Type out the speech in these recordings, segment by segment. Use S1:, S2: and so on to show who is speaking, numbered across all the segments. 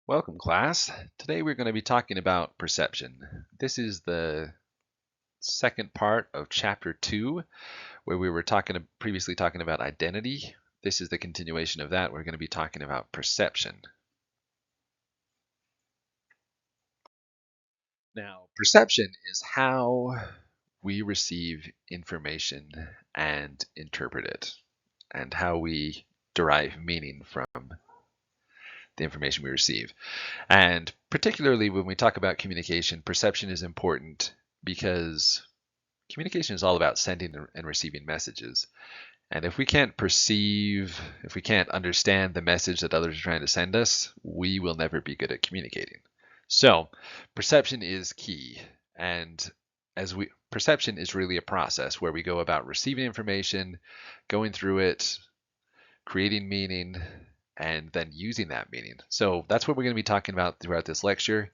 S1: Welcome, class. Today we're going to be talking about perception. This is the second part of chapter 2, where we were previously talking about identity. This is the continuation of that. We're going to be talking about perception. Now, perception is how we receive information and interpret it, and how we derive meaning from the information we receive. And particularly when we talk about communication, perception is important because communication is all about sending and receiving messages. And if we can't perceive, if we can't understand the message that others are trying to send us, we will never be good at communicating. So perception is key. And perception is really a process where we go about receiving information, going through it, creating meaning, and then using that meaning. So that's what we're going to be talking about throughout this lecture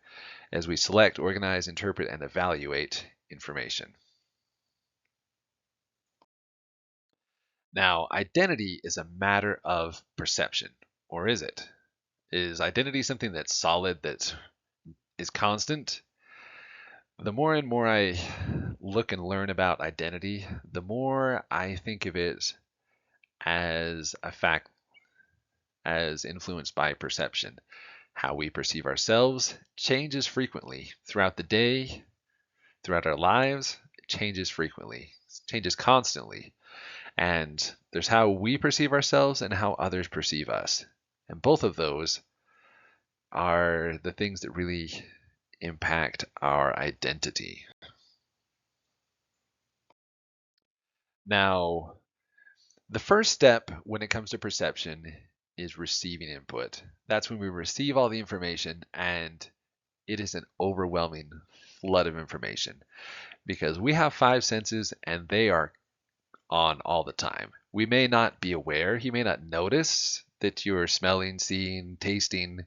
S1: as we select, organize, interpret, and evaluate information. Now, identity is a matter of perception, or is it? Is identity something that's solid, that is constant? The more and more I look and learn about identity, the more I think of it as a fact, as influenced by perception. How we perceive ourselves changes frequently throughout the day, throughout our lives. It changes frequently, it changes constantly. And there's how we perceive ourselves and how others perceive us. And both of those are the things that really impact our identity. Now, the first step when it comes to perception is receiving input. That's when we receive all the information, and it is an overwhelming flood of information because we have five senses and they are on all the time. We may not be aware, you may not notice that you're smelling, seeing, tasting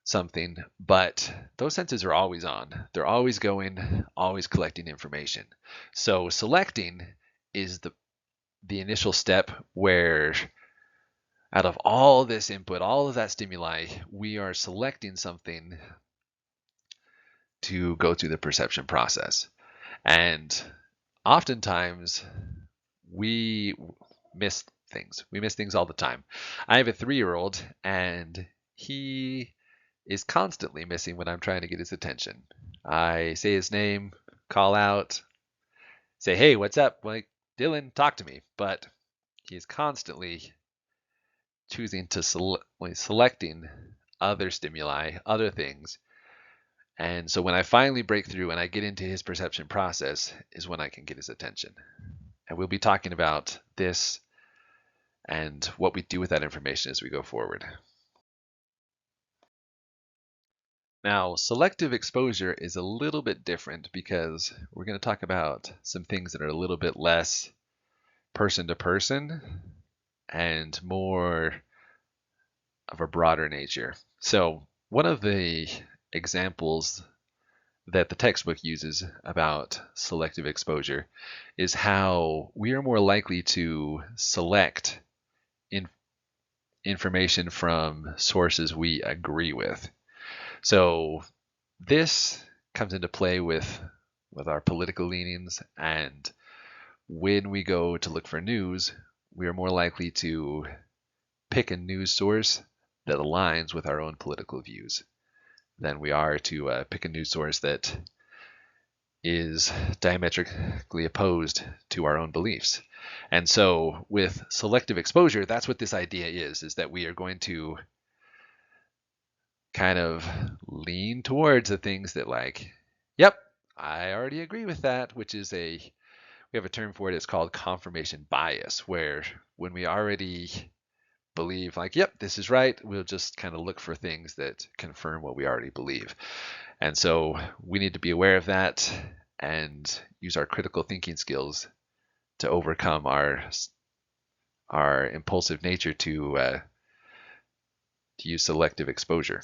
S1: something, but those senses are always on. They're always going, always collecting information. So selecting is the initial step where out of all this input, all of that stimuli, we are selecting something to go through the perception process. And oftentimes we miss things. We miss things all the time. I have a 3-year-old and he is constantly missing when I'm trying to get his attention. I say his name, call out, say, hey, what's up? Like, Dylan, talk to me. But he's constantly choosing to selecting other stimuli, other things. And so when I finally break through and I get into his perception process is when I can get his attention. And we'll be talking about this and what we do with that information as we go forward. Now, selective exposure is a little bit different because we're going to talk about some things that are a little bit less person to person and more of a broader nature. So one of the examples that the textbook uses about selective exposure is how we are more likely to select information from sources we agree with. So this comes into play with our political leanings, and when we go to look for news, we are more likely to pick a news source that aligns with our own political views than we are to pick a news source that is diametrically opposed to our own beliefs. And so with selective exposure, that's what this idea is that we are going to kind of lean towards the things that like, yep, I already agree with that, which is we have a term for it, it's called confirmation bias, where when we already believe like, yep, this is right, we'll just kind of look for things that confirm what we already believe. And so we need to be aware of that and use our critical thinking skills to overcome our impulsive nature to use selective exposure.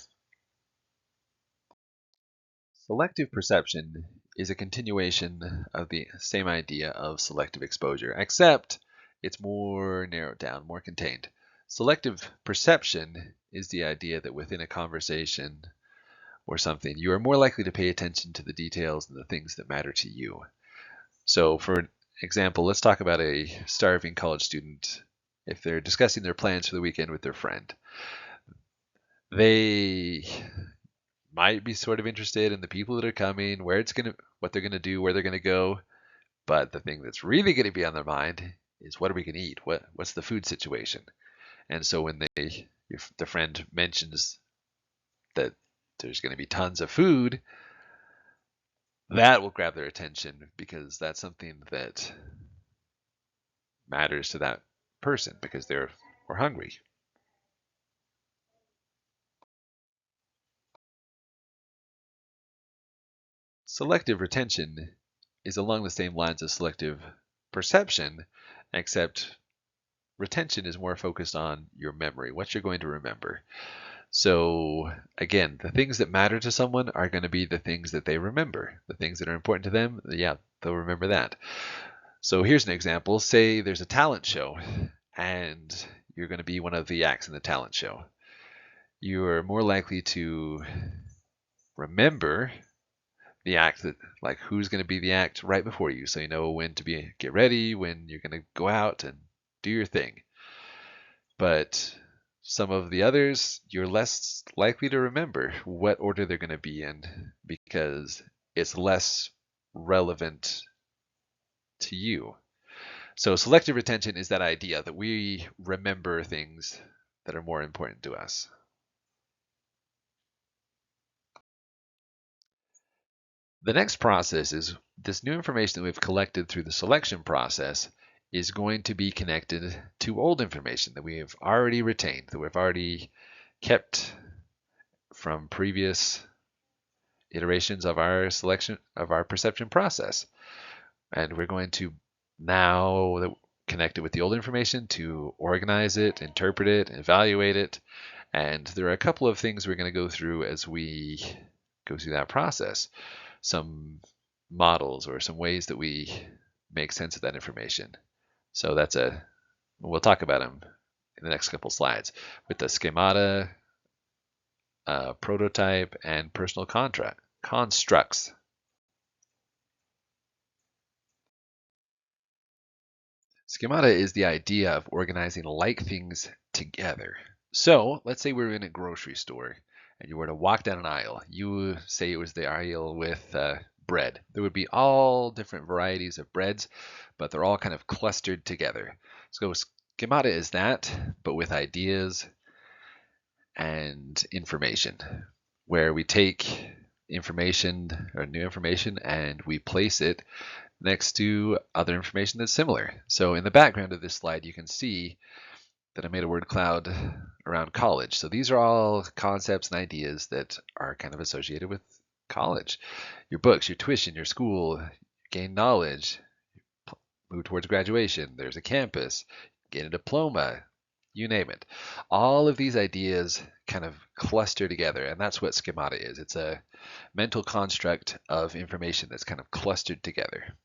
S1: Selective perception is a continuation of the same idea of selective exposure, except it's more narrowed down, more contained. Selective perception is the idea that within a conversation or something, you are more likely to pay attention to the details and the things that matter to you. So for example, let's talk about a starving college student. If they're discussing their plans for the weekend with their friend, they might be sort of interested in the people that are coming, what they're gonna do, where they're gonna go. But the thing that's really gonna be on their mind is what are we gonna eat? What's the food situation? And so when the friend mentions that there's gonna be tons of food, that will grab their attention because that's something that matters to that person because they're hungry. Selective retention is along the same lines as selective perception, except retention is more focused on your memory, what you're going to remember. So again, the things that matter to someone are going to be the things that they remember. The things that are important to them, yeah, they'll remember that. So here's an example. Say there's a talent show and you're going to be one of the acts in the talent show. You're more likely to remember the act that, like, who's going to be the act right before you, so you know when to get ready, when you're going to go out and do your thing. But some of the others, you're less likely to remember what order they're going to be in because it's less relevant to you. So selective retention is that idea that we remember things that are more important to us. The next process is this new information that we've collected through the selection process is going to be connected to old information that we have already retained, that we've already kept from previous iterations of our perception process. And we're going to now connect it with the old information to organize it, interpret it, evaluate it. And there are a couple of things we're going to go through as we go through that process. Some models or some ways that we make sense of that information. So we'll talk about them in the next couple slides with the schemata, prototype, and personal constructs. Schemata is the idea of organizing like things together. So let's say we're in a grocery store and you were to walk down an aisle. You say it was the aisle with bread. There would be all different varieties of breads, but they're all kind of clustered together. So schemata is that, but with ideas and information, where we take information or new information and we place it next to other information that's similar. So in the background of this slide, you can see that I made a word cloud around college. So these are all concepts and ideas that are kind of associated with college. Your books, your tuition, your school, gain knowledge, move towards graduation. There's a campus, get a diploma, you name it. All of these ideas kind of cluster together, and that's what schemata is. It's a mental construct of information that's kind of clustered together.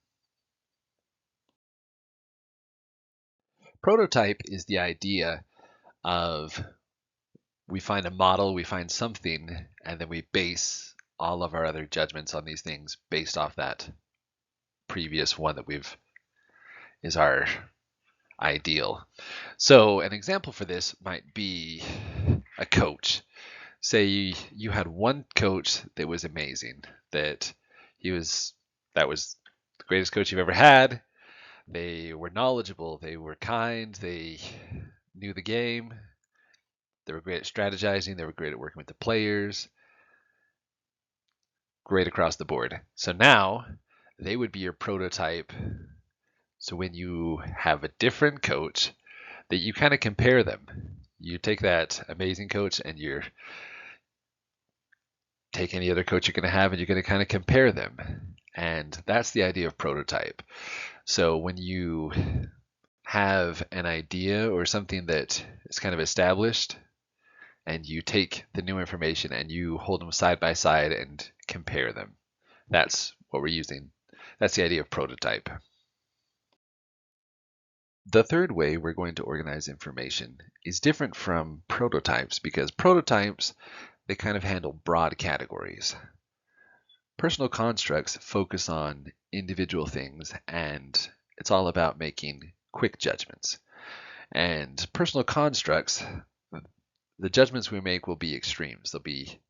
S1: Prototype is the idea of we find a model, we find something, and then we base all of our other judgments on these things based off that previous one that is our ideal. So an example for this might be a coach. Say you had one coach that was amazing, that was the greatest coach you've ever had. They were knowledgeable, they were kind, they knew the game, they were great at strategizing, they were great at working with the players, great across the board. So now they would be your prototype. So when you have a different coach, that you kind of compare them. You take that amazing coach and you take any other coach you're going to have and you're going to kind of compare them. And that's the idea of prototype. So when you have an idea or something that is kind of established and you take the new information and you hold them side by side and compare them, that's what we're using. That's the idea of prototype. The third way we're going to organize information is different from prototypes because prototypes, they kind of handle broad categories. Personal constructs focus on individual things and it's all about making quick judgments. And personal constructs, the judgments we make will be extremes. They'll be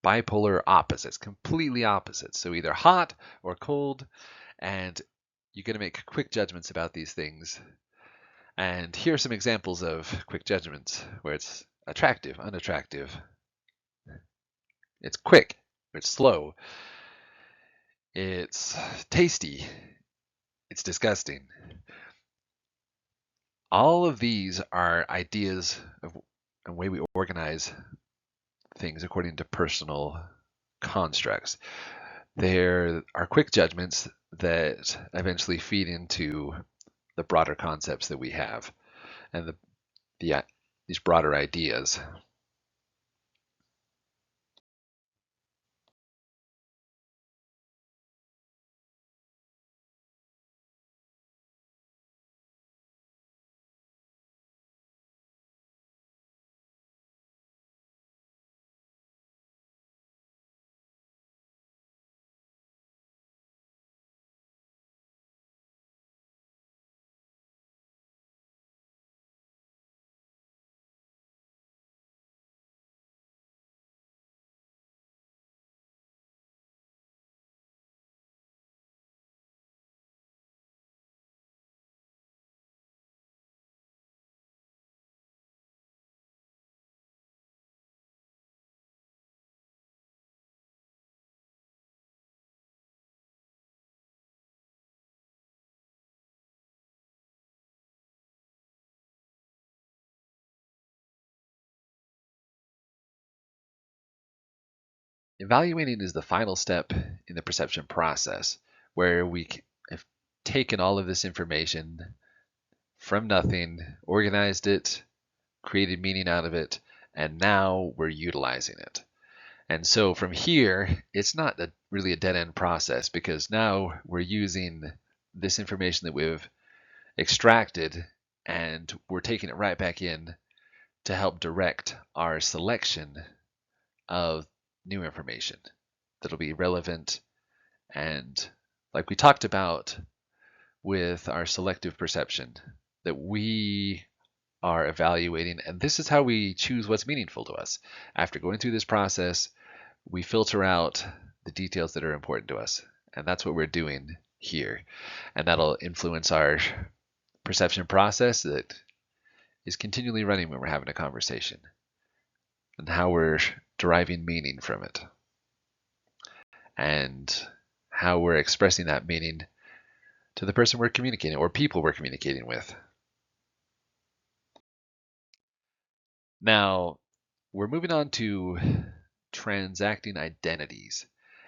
S1: bipolar opposites, completely opposites. So either hot or cold, and you're going to make quick judgments about these things. And here are some examples of quick judgments where it's attractive, unattractive, it's quick, it's slow, it's tasty, it's disgusting. All of these are ideas of the way we organize things according to personal constructs. There are quick judgments that eventually feed into the broader concepts that we have and these broader ideas. Evaluating is the final step in the perception process where we have taken all of this information from nothing, organized it, created meaning out of it, and now we're utilizing it. And so from here, it's not really a dead-end process because now we're using this information that we've extracted and we're taking it right back in to help direct our selection of new information that'll be relevant and, like we talked about with our selective perception, that we are evaluating, and this is how we choose what's meaningful to us. After going through this process, we filter out the details that are important to us, and that's what we're doing here. And that'll influence our perception process that is continually running when we're having a conversation and how we're deriving meaning from it and how we're expressing that meaning to the person we're communicating or people we're communicating with. Now, we're moving on to transacting identities.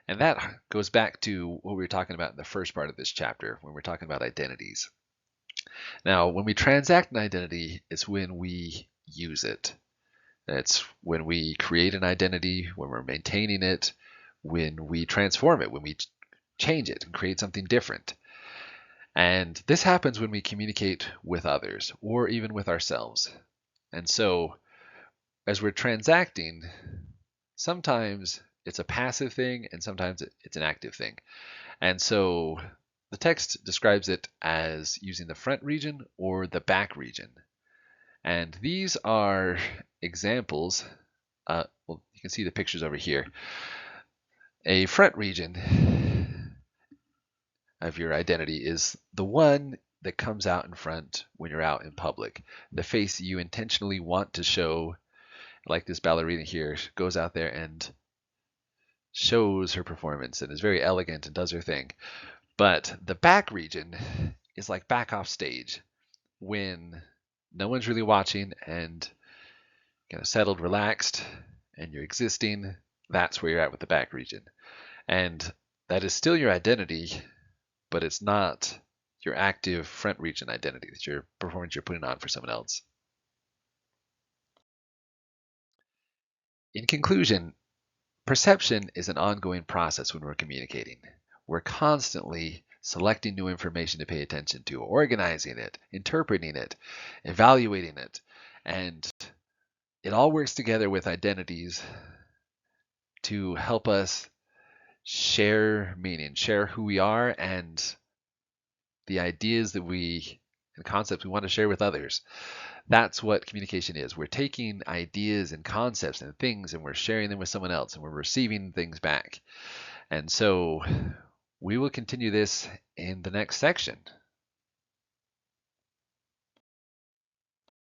S1: And that goes back to what we were talking about in the first part of this chapter when we're talking about identities. Now, when we transact an identity, it's when we use it. It's when we create an identity, when we're maintaining it, when we transform it, when we change it and create something different. And this happens when we communicate with others or even with ourselves. And so, as we're transacting, sometimes it's a passive thing and sometimes it's an active thing. And so the text describes it as using the front region or the back region. And these are examples. Well, you can see the pictures over here. A front region of your identity is the one that comes out in front when you're out in public. The face you intentionally want to show, like this ballerina here, goes out there and shows her performance and is very elegant and does her thing. But the back region is like back off stage when no one's really watching and kind of settled, relaxed, and you're existing. That's where you're at with the back region. And that is still your identity, but it's not your active front region identity. It's your performance you're putting on for someone else. In conclusion, perception is an ongoing process when we're communicating. We're constantly selecting new information to pay attention to, organizing it, interpreting it, evaluating it. And it all works together with identities to help us share meaning, share who we are, and the ideas that and concepts we want to share with others. That's what communication is. We're taking ideas and concepts and things and we're sharing them with someone else and we're receiving things back. And so we will continue this in the next section.